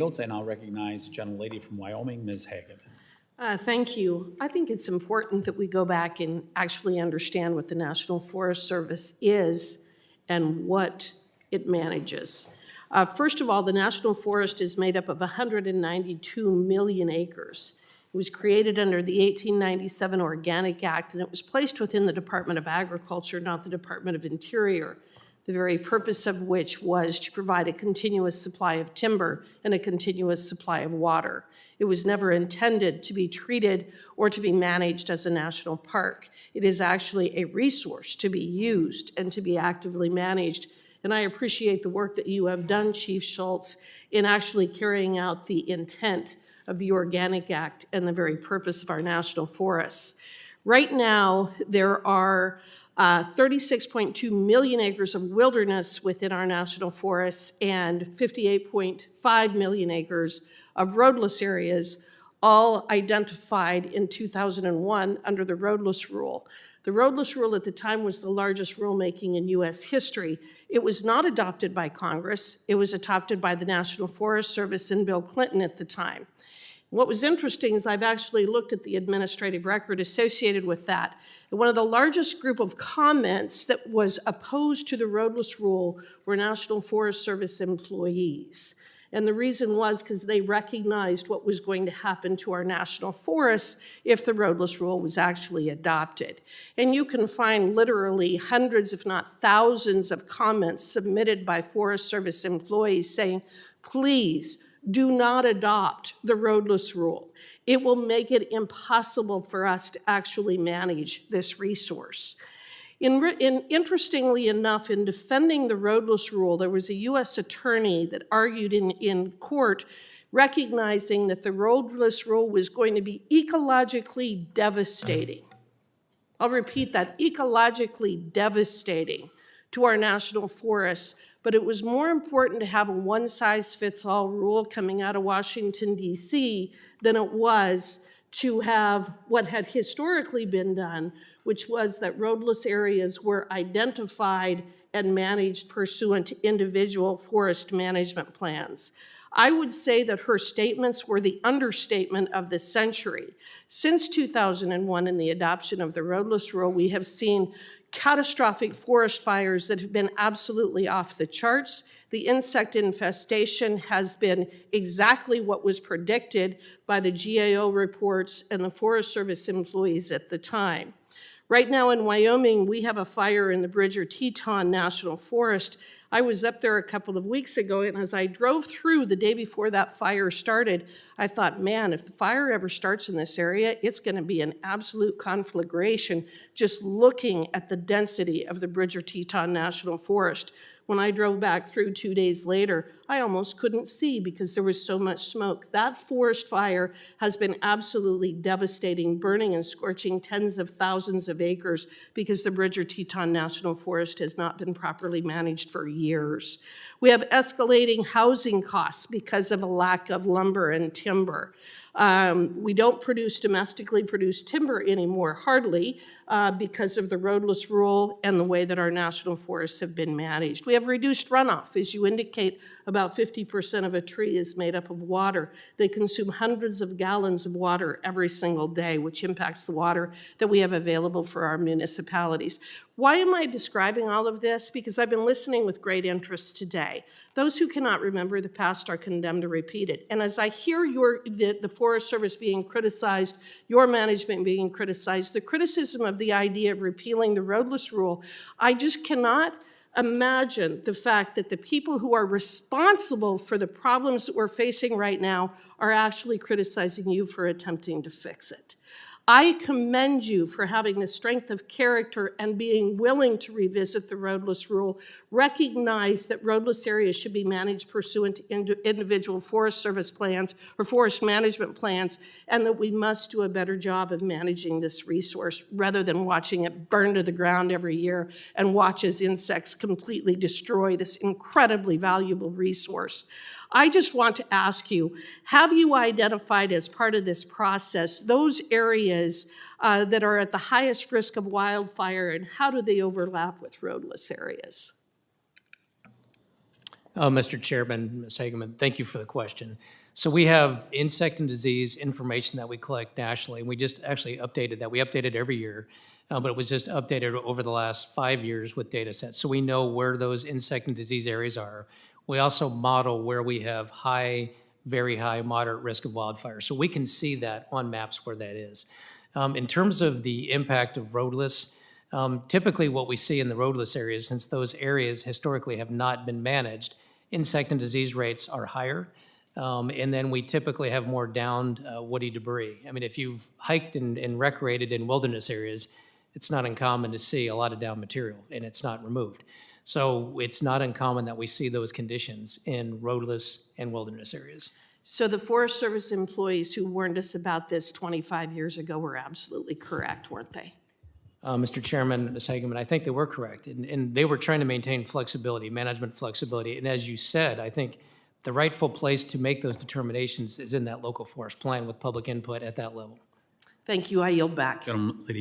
Schultz, I now recognize gentlelady from Wyoming, Ms. Hageman. Thank you. I think it's important that we go back and actually understand what the National Forest Service is and what it manages. First of all, the National Forest is made up of 192 million acres. It was created under the 1897 Organic Act, and it was placed within the Department of Agriculture, not the Department of Interior, the very purpose of which was to provide a continuous supply of timber and a continuous supply of water. It was never intended to be treated or to be managed as a national park. It is actually a resource to be used and to be actively managed. And I appreciate the work that you have done, Chief Schultz, in actually carrying out the intent of the Organic Act and the very purpose of our national forests. Right now, there are 36.2 million acres of wilderness within our national forests and 58.5 million acres of roadless areas, all identified in 2001 under the roadless rule. The roadless rule at the time was the largest rulemaking in U.S. history. It was not adopted by Congress. It was adopted by the National Forest Service and Bill Clinton at the time. What was interesting is I've actually looked at the administrative record associated with that. And one of the largest group of comments that was opposed to the roadless rule were National Forest Service employees. And the reason was because they recognized what was going to happen to our national forests if the roadless rule was actually adopted. And you can find literally hundreds, if not thousands, of comments submitted by Forest Service employees saying, please, do not adopt the roadless rule. It will make it impossible for us to actually manage this resource. Interestingly enough, in defending the roadless rule, there was a U.S. attorney that argued in court recognizing that the roadless rule was going to be ecologically devastating. I'll repeat that, ecologically devastating to our national forests. But it was more important to have a one-size-fits-all rule coming out of Washington, D.C. than it was to have what had historically been done, which was that roadless areas were identified and managed pursuant to individual forest management plans. I would say that her statements were the understatement of the century. Since 2001 and the adoption of the roadless rule, we have seen catastrophic forest fires that have been absolutely off the charts. The insect infestation has been exactly what was predicted by the GAO reports and the Forest Service employees at the time. Right now in Wyoming, we have a fire in the Bridger-Teton National Forest. I was up there a couple of weeks ago, and as I drove through the day before that fire started, I thought, man, if the fire ever starts in this area, it's going to be an absolute conflagration just looking at the density of the Bridger-Teton National Forest. When I drove back through 2 days later, I almost couldn't see because there was so much smoke. That forest fire has been absolutely devastating, burning and scorching tens of thousands of acres because the Bridger-Teton National Forest has not been properly managed for years. We have escalating housing costs because of a lack of lumber and timber. We don't produce domestically produced timber anymore, hardly, because of the roadless rule and the way that our national forests have been managed. We have reduced runoff. As you indicate, about 50% of a tree is made up of water. They consume hundreds of gallons of water every single day, which impacts the water that we have available for our municipalities. Why am I describing all of this? Because I've been listening with great interest today. Those who cannot remember the past are condemned to repeat it. And as I hear the Forest Service being criticized, your management being criticized, the criticism of the idea of repealing the roadless rule, I just cannot imagine the fact that the people who are responsible for the problems that we're facing right now are actually criticizing you for attempting to fix it. I commend you for having the strength of character and being willing to revisit the roadless rule, recognize that roadless areas should be managed pursuant to individual Forest Service plans or forest management plans, and that we must do a better job of managing this resource rather than watching it burn to the ground every year and watch as insects completely destroy this incredibly valuable resource. I just want to ask you, have you identified as part of this process those areas that are at the highest risk of wildfire, and how do they overlap with roadless areas? Mr. Chairman, Ms. Hageman, thank you for the question. So we have insect and disease information that we collect nationally. We just actually updated that. We update it every year, but it was just updated over the last 5 years with data sets. So we know where those insect and disease areas are. We also model where we have high, very high, moderate risk of wildfire. So we can see that on maps where that is. In terms of the impact of roadless, typically what we see in the roadless areas, since those areas historically have not been managed, insect and disease rates are higher. And then we typically have more downed woody debris. I mean, if you've hiked and recreated in wilderness areas, it's not uncommon to see a lot of down material and it's not removed. So it's not uncommon that we see those conditions in roadless and wilderness areas. So the Forest Service employees who warned us about this 25 years ago were absolutely correct, weren't they? Mr. Chairman, Ms. Hageman, I think they were correct. And they were trying to maintain flexibility, management flexibility. And as you said, I think the rightful place to make those determinations is in that local forest plan with public input at that level. Thank you. I yield back. Gentleman, Lady